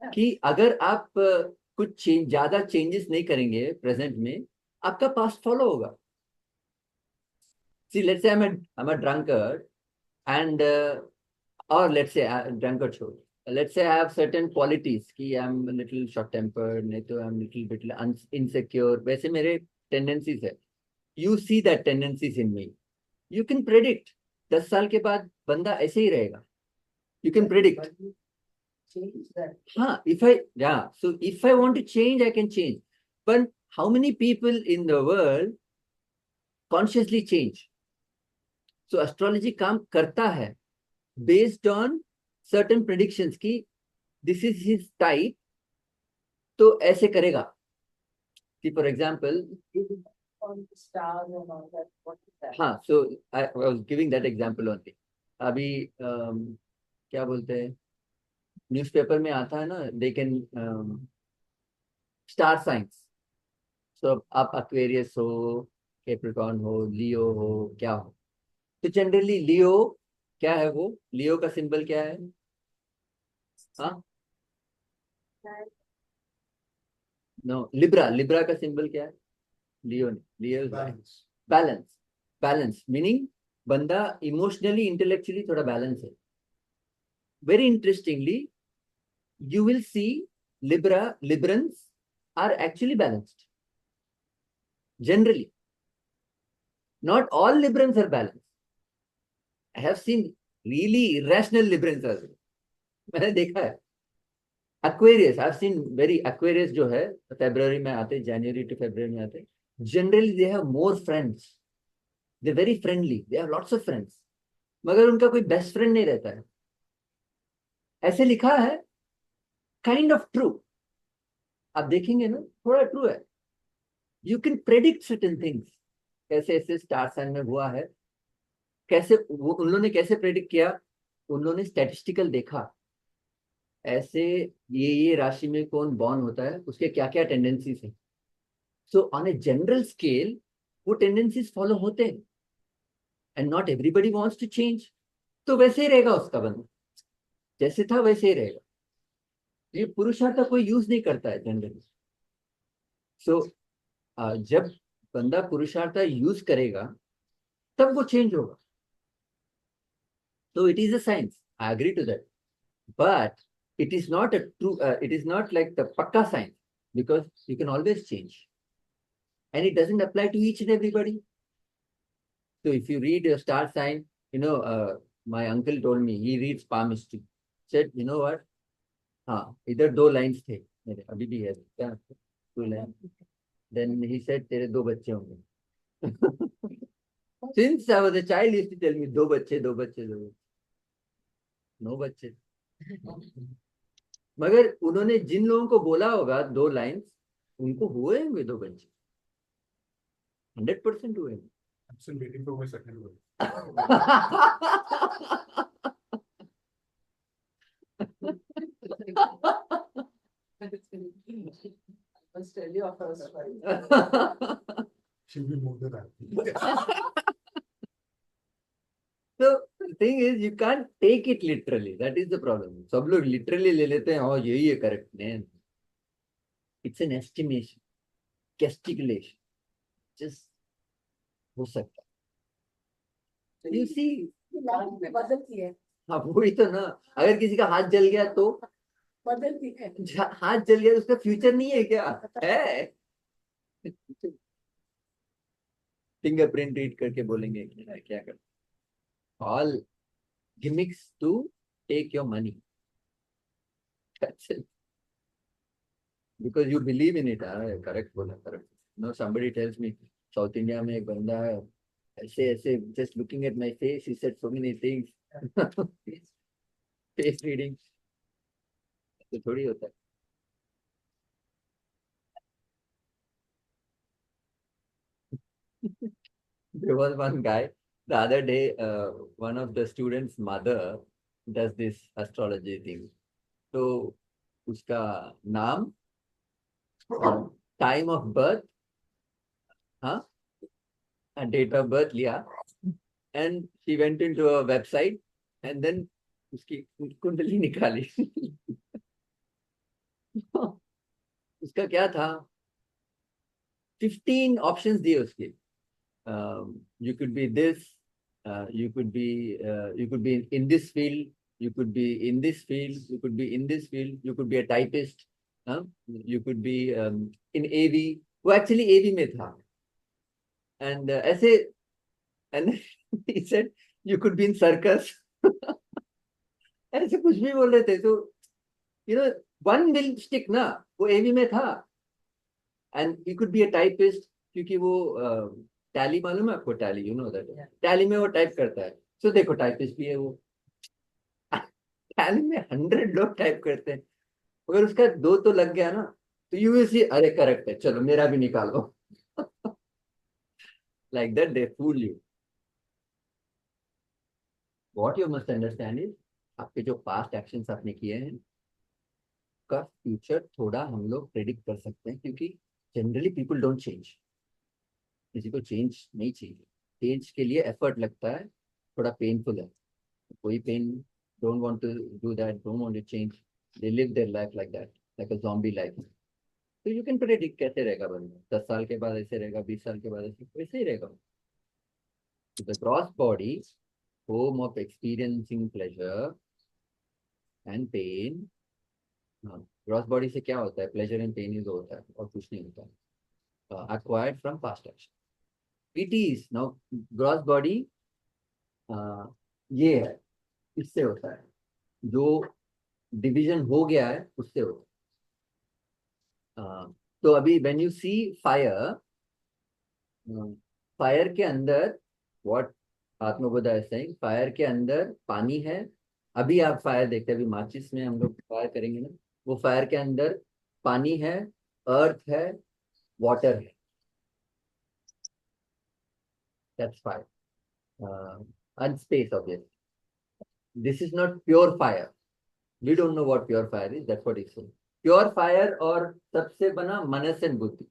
कि अगर आप कुछ ज्यादा changes नहीं करेंगे present में, आपका past follow होगा। See, let's say I'm a drunkard, and or let's say drunkard show. Let's say I have certain qualities कि I'm a little short tempered, नहीं तो I'm little bit insecure, वैसे मेरे tendencies है। You see that tendencies in me. You can predict 10 साल के बाद बंदा ऐसे ही रहेगा। You can predict. Change that. हाँ, so if I want to change, I can change. But how many people in the world consciously change? So astrology काम करता है based on certain predictions की this is his type, तो ऐसे करेगा। See, for example, On the stars and all that. What is that? हाँ, so I was giving that example only. अभी क्या बोलते हैं, न्यूज़पेपर में आता है ना, they can star signs. so आप एक्वेरियस हो, कैप्रिकॉर्न हो, लियो हो, क्या हो, तो जनरली लियो क्या है, वो लियो का सिंबल क्या है? हाँ, नो, लिब्रा। लिब्रा का सिंबल क्या है? लियो नहीं, लियो Balance. बैलेंस। बैलेंस मीनिंग बंदा इमोशनली इंटेलेक्चुअली थोड़ा बैलेंस है। Very interestingly you will see Librans are actually balanced. Generally, not all Librans are balanced. I have seen really irrational Librans also. मैंने देखा है। Aquarius, I have seen very Aquarius जो है February में आते, January to February में आते, generally they have more friends. They're very friendly. They have lots of friends. मगर उनका कोई बेस्ट फ्रेंड नहीं रहता है। ऐसे लिखा है, काइंड ऑफ ट्रू। आप देखेंगे ना, थोड़ा ट्रू है। You can predict certain things. कैसे ऐसे स्टार साइन में हुआ है, कैसे वो उन लोगों ने कैसे प्रेडिक्ट किया, उन लोगों ने स्टैटिस्टिकल देखा, ऐसे ये राशि में कौन बॉर्न होता है, उसके क्या क्या टेंडेंसीज है। So on a general scale वो टेंडेंसीज फॉलो होते हैं, and not everybody wants to change. तो वैसे ही रहेगा उसका बंदा, जैसे था वैसे ही रहेगा। ये पुरुषार्थ का कोई यूज नहीं करता है जनरली। सो जब बंदा पुरुषार्थ यूज करेगा तब वो चेंज होगा। तो it is a science, I agree to that, but it is not a true it is not like the pakka science, because you can always change, and it doesn't apply to each and everybody. So if you read your star sign, my uncle told me he reads palmistry, said, you know what, हाँ इधर दो lines थे मेरे, अभी भी है क्या, two line, then he said तेरे दो बच्चे होंगे। Since I was a child, he used to tell me दो बच्चे दो बच्चे दो बच्चे, नो बच्चे। मगर उन्होंने जिन लोगों को बोला होगा दो लाइंस, उनको हुए होंगे दो बच्चे, 100% हुए हैं। I'm still waiting for my second word. Must tell you of first wife. She'll be more than happy. So the thing is, you can't take it literally. That is the problem. सब लोग literally ले लेते हैं, और यही है correct नहीं। It's an estimation, gesticulation, just हो सकता है। You see, लाइफ में बदलती है, हाँ वही तो ना, अगर किसी का हाथ जल गया तो बदलती है। हाथ जल गया तो उसका फ्यूचर नहीं है क्या है? फिंगरप्रिंट रीड करके बोलेंगे क्या कर, all gimmicks to take your money, because you believe in it. Correct बोला, correct. No somebody tells me South India में एक बंदा है, ऐसे ऐसे just looking at my face he said so many things. Face reading तो थोड़ी होता है। There was one guy the other day, one of the students' mother does this astrology thing. तो उसका नाम, टाइम ऑफ बर्थ, हाँ, date of birth लिया, and she went into a website, and then उसकी कुंडली निकाली। उसका क्या था, 15 ऑप्शंस दिए उसके। You could be this, you could be in this field, you could be in this field, you could be in this field, you could be a typist, you could be in AV। वो actually AV में था, and ऐसे, and he said you could be in circus। ऐसे कुछ भी बोल रहे थे। तो one will stick ना, वो AV में था, and he could be a typist क्योंकि वो टैली मालूम है आपको, tally you know that, tally में वो टाइप करता है। सो देखो टाइपिस्ट भी है वो। टैली में 100 लोग टाइप करते हैं, अगर उसका दो तो लग गया ना, तो यू विल सी अरे करेक्ट है, चलो मेरा भी निकालो। Like that they fool you. What you must understand is, आपके जो पास्ट एक्शंस आपने किए हैं का फ्यूचर थोड़ा हम लोग प्रेडिक्ट कर सकते हैं, क्योंकि जनरली पीपल डोंट चेंज। किसी को चेंज नहीं चाहिए, चेंज के लिए एफर्ट लगता है, थोड़ा पेनफुल है। कोई pen, don't want to do that, don't want to change, they live their life like that, like a zombie life। तो you can predict कैसे रहेगा बंदा, 10 साल के बाद ऐसे रहेगा, 20 साल के बाद ऐसे वैसे ही रहेगा। the gross body, home of experiencing pleasure and pain। हाँ, ग्रॉस बॉडी से क्या होता है, प्लेजर एंड पेन ही तो होता है, और कुछ नहीं होता है। acquired from past action, it is now gross body ये है, इससे होता है, जो डिवीजन हो गया है उससे होता है। तो अभी when you see fire, fire के अंदर व्हाट आत्मबोधा है सेइंग, फायर के अंदर पानी है। अभी आप फायर देखते हैं, अभी माचिस में हम लोग फायर करेंगे ना, वो फायर के अंदर पानी है, अर्थ है, वाटर है, that's fire. And space obviously, this is not pure fire, We don't know what pure fire is. That's what he's saying. Pure fire और सबसे बना मनस and बुद्धि.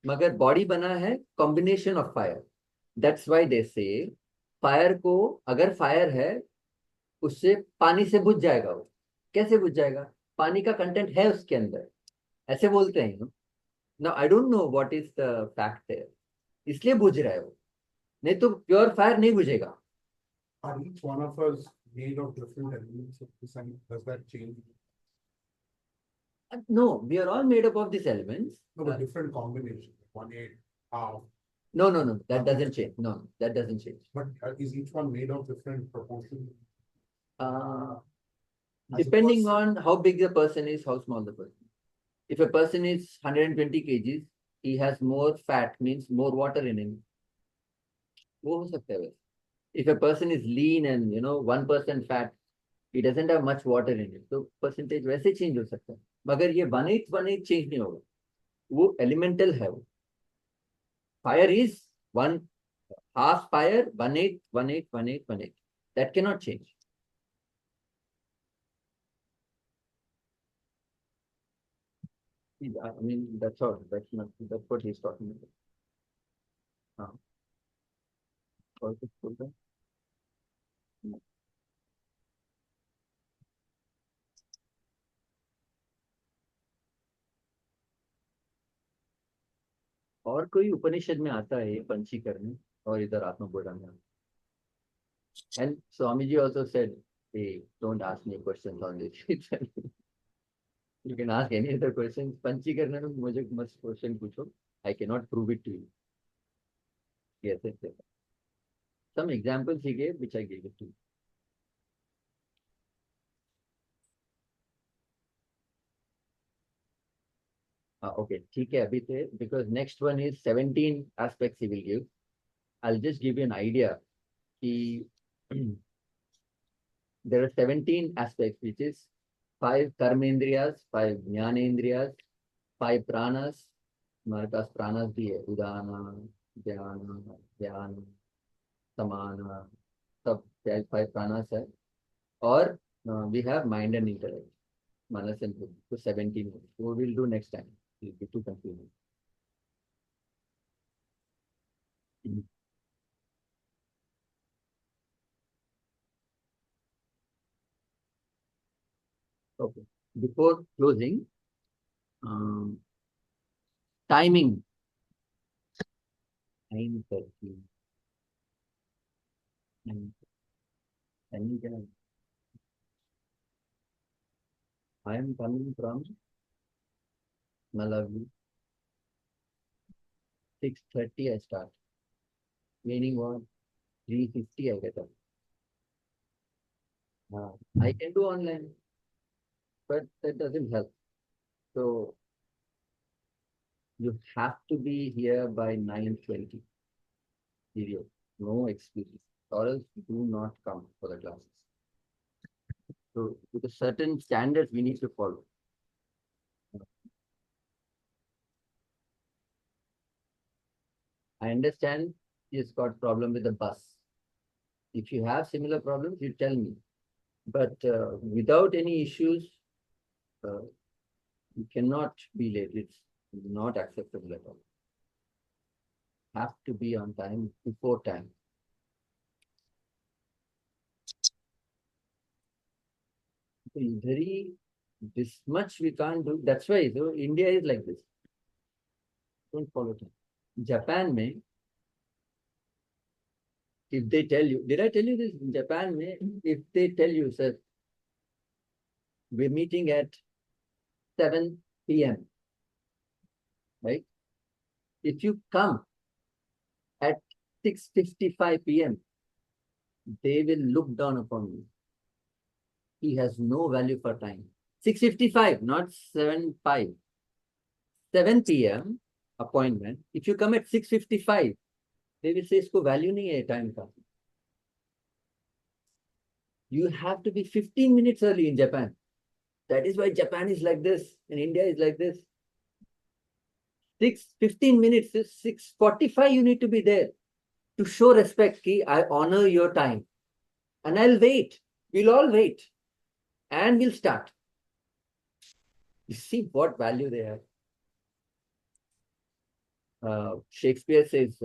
मगर body बना है combination of fire. That's why they say fire को अगर fire है उससे पानी से बुझ जाएगा वो. कैसे बुझ जाएगा? पानी का कंटेंट है उसके अंदर. ऐसे बोलते हैं. Now I don't know what is the fact there. इसलिए बुझ रहा है वो. नहीं तो प्योर फायर नहीं बुझेगा. Are each one of us made of different elements of this, and does that change? No, we are all made up of these elements. No, but different combinations, 1/8, half. No, that doesn't change. No, that doesn't change. But is each one made of different proportions? Depending on how big the person is, how small the person. If a person is 120 kgs, he has more fat, means more water in him. वो हो सकता है वैसे. If a person is lean and 1% fat, he doesn't have much water in it. तो percentage वैसे change हो सकता है. मगर ये 1/8 change नहीं होगा. वो elemental है वो. Fire is 1/2 fire, 1/8, 1/8, 1/8, 1/8. That cannot change. I mean, that's all. That's what he's talking about. और कुछ बोल रहे हैं? और कोई उपनिषद में आता है पंचीकरण और इधर आत्मबोधा में. And Swamiji also said, hey, don't ask me questions on this. You can ask any other questions. पंचीकरण में मुझे मत क्वेश्चन पूछो. I cannot prove it to you. Yes, yes. Some examples he gave, which I gave it to you. Okay, ठीक है अभी थे, because next one is 17 aspects he will give. I'll just give you an idea. There are 17 aspects, which is 5 karmendriyas, 5 jnanendriyas, 5 pranas. हमारे पास प्राणास भी है, उदाना, ध्यान, समाना, सब 5 प्राणास है. और we have mind and intellect, manas and buddhi. So 17. So we will do next time. It will be too confusing. Okay. Before closing, timing. Time 13. I am coming from Malawi. 6:30 I start. Meaning what? 3:50 I get up. I can do online, but that doesn't help. So you have to be here by 9:20. Period. No excuse. Or else do not come for the classes. So with a certain standards we need to follow. I understand he's got problem with the bus. If you have similar problems, you tell me. But without any issues, you cannot be late. It's not acceptable at all. Have to be on time, before time. So this much we can't do. That's why so India is like this. Don't follow time. Japan may, if they tell you, did I tell you this? In Japan may, if they tell you, sir, we're meeting at 7 p.m. Right? If you come at 6:55 p.m., they will look down upon you. He has no value for time. 6:55, not 7:05. 7 p.m. appointment. If you come at 6:55, they will say, "Isko value nahi hai time ka." You have to be 15 minutes early in Japan. That is why Japan is like this and India is like this. 15 minutes, 6:45, you need to be there to show respect. Ki I honor your time. And I'll wait. We'll all wait. and we'll start. You see what value they have. Shakespeare says,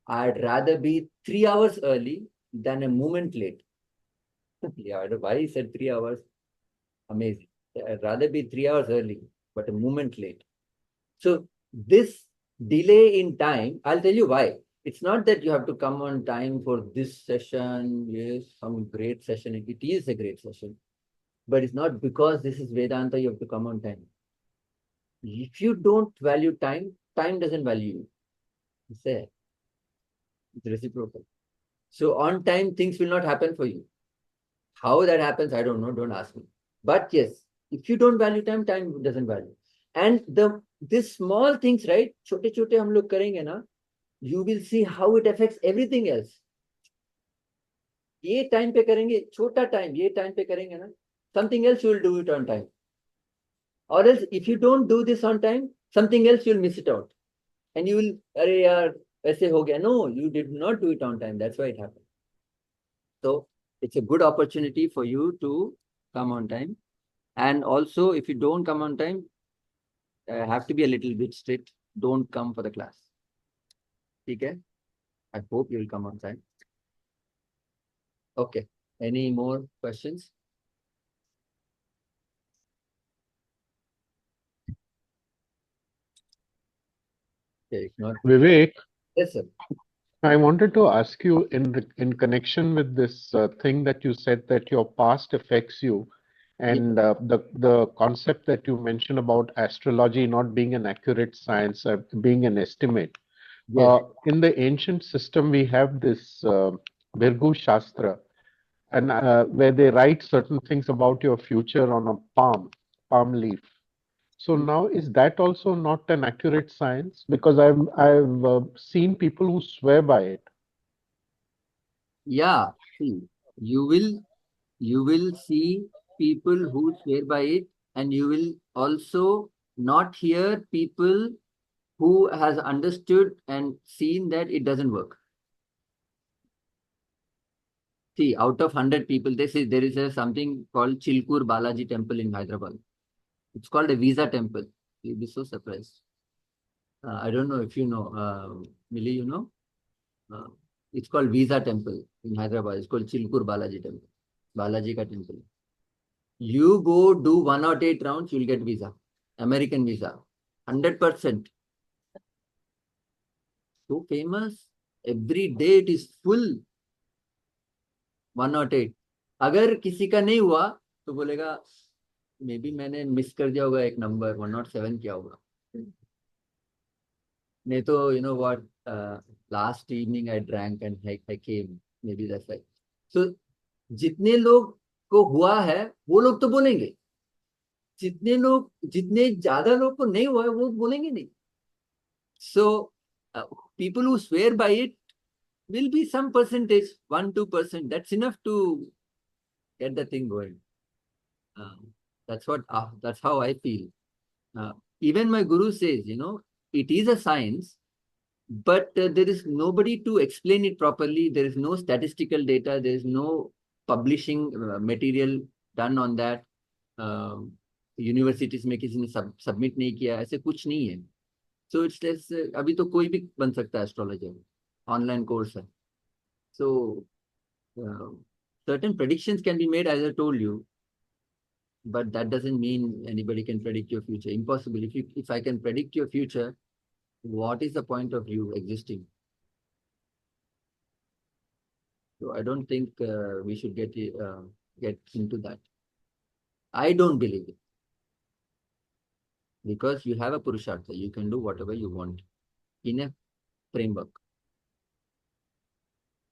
I'd rather be 3 hours early than a moment late. Yeah, I don't know why he said 3 hours. Amazing. I'd rather be 3 hours early, but a moment late. So this delay in time, I'll tell you why. It's not that you have to come on time for this session. Yes, some great session. It is a great session. But it's not because this is Vedanta, you have to come on time. If you don't value time, time doesn't value you. It's there. It's reciprocal. So on time, things will not happen for you. How that happens, I don't know. Don't ask me. But yes, if you don't value time, time doesn't value. And this small things, right? छोटे छोटे हम लोग करेंगे ना, you will see how it affects everything else. ये time पे करेंगे, छोटा टाइम, ये टाइम पे करेंगे ना, something else you will do it on time. Or else, if you don't do this on time, something else you'll miss it out. And you will, अरे यार, ऐसे हो गया. No, you did not do it on time. That's why it happened. So it's a good opportunity for you to come on time. And also, if you don't come on time, have to be a little bit strict. Don't come for the class. Okay? I hope you will come on time. Okay. Any more questions? Okay, not. Vivek, Yes, sir. I wanted to ask you in connection with this thing that you said that your past affects you, and the concept that you mentioned about astrology not being an accurate science, being an estimate. Yes. In the ancient system, we have this Virgu Shastra, and where they write certain things about your future on a palm leaf. So now is that also not an accurate science? Because I've seen people who swear by it. Yeah. See, you will see people who swear by it, and you will also not hear people who has understood and seen that it doesn't work. See, out of 100 people, they say there is something called Chilkur Balaji temple in Hyderabad. It's called a visa temple. You'll be so surprised. I don't know if you know, Millie, you know? It's called Visa Temple in Hyderabad. It's called Chilkur Balaji Temple. Balaji ka temple. You go do 108 rounds, you'll get visa. American visa. 100%. So famous. Every day it is full. 108. अगर किसी का नहीं हुआ तो बोलेगा may be मैंने miss कर दिया होगा एक नंबर 107 क्या होगा नहीं तो you know what last evening I drank and I came maybe that's right. So जितने लोग को हुआ है वो लोग तो बोलेंगे जितने ज्यादा लोग को नहीं हुआ है वो बोलेंगे नहीं. So people who swear by it will be some percentage, 1-2%. That's enough to get the thing going. That's how I feel. Even my guru says, you know, it is a science, but there is nobody to explain it properly. There is no statistical data. There is no publishing material done on that. Universities में किसी ने submit नहीं किया, ऐसे कुछ नहीं है. So it's अभी तो कोई भी बन सकता है एस्ट्रोलॉजर, ऑनलाइन कोर्स है. सो certain predictions can be made, as I told you, but that doesn't mean anybody can predict your future. Impossible. If I can predict your future, what is the point of you existing? So I don't think we should get into that. I don't believe it. Because you have a Purushartha, you can do whatever you want in a framework.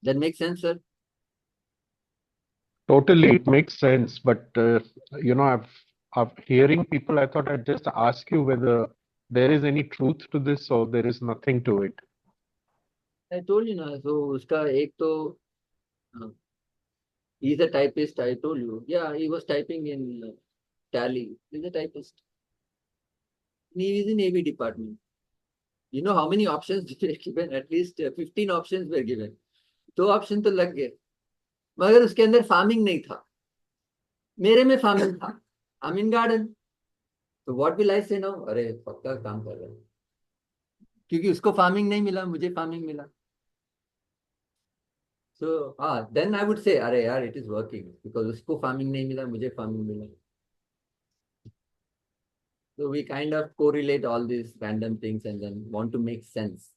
That makes sense, sir? Totally, it makes sense. But you know, I've hearing people, I thought I'd just ask you whether there is any truth to this or there is nothing to it. I told you na. So uska ek to he's a typist. I told you. Yeah, he was typing in Tally. He's a typist. He is in AV department. You know how many options were given? At least 15 options were given. 2 option तो लग गए, मगर उसके अंदर farming नहीं था. मेरे में फार्मिंग था, आई मीन गार्डन। तो व्हाट विल आई से नाउ, अरे पक्का काम कर रहा है, क्योंकि उसको फार्मिंग नहीं मिला, मुझे फार्मिंग मिला। सो हाँ, देन आई वुड से अरे यार इट इज वर्किंग, बिकॉज उसको फार्मिंग नहीं मिला, मुझे फार्मिंग मिला। So we kind of correlate all these random things and then want to make sense.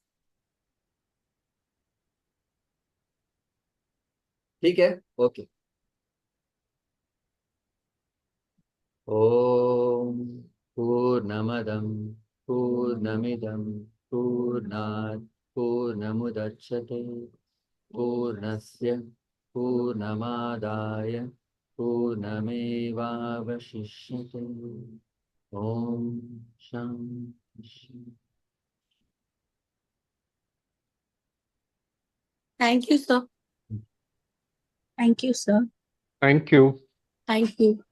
ठीक है, ओके। ओम पूर्णमदं पूर्णमिदं पूर्णात् पूर्णमुदच्यते पूर्णस्य पूर्णमादाय पूर्णमेवावशिष्यते। Om Shanti. Thank you, sir. Thank you, sir. Thank you. Thank you.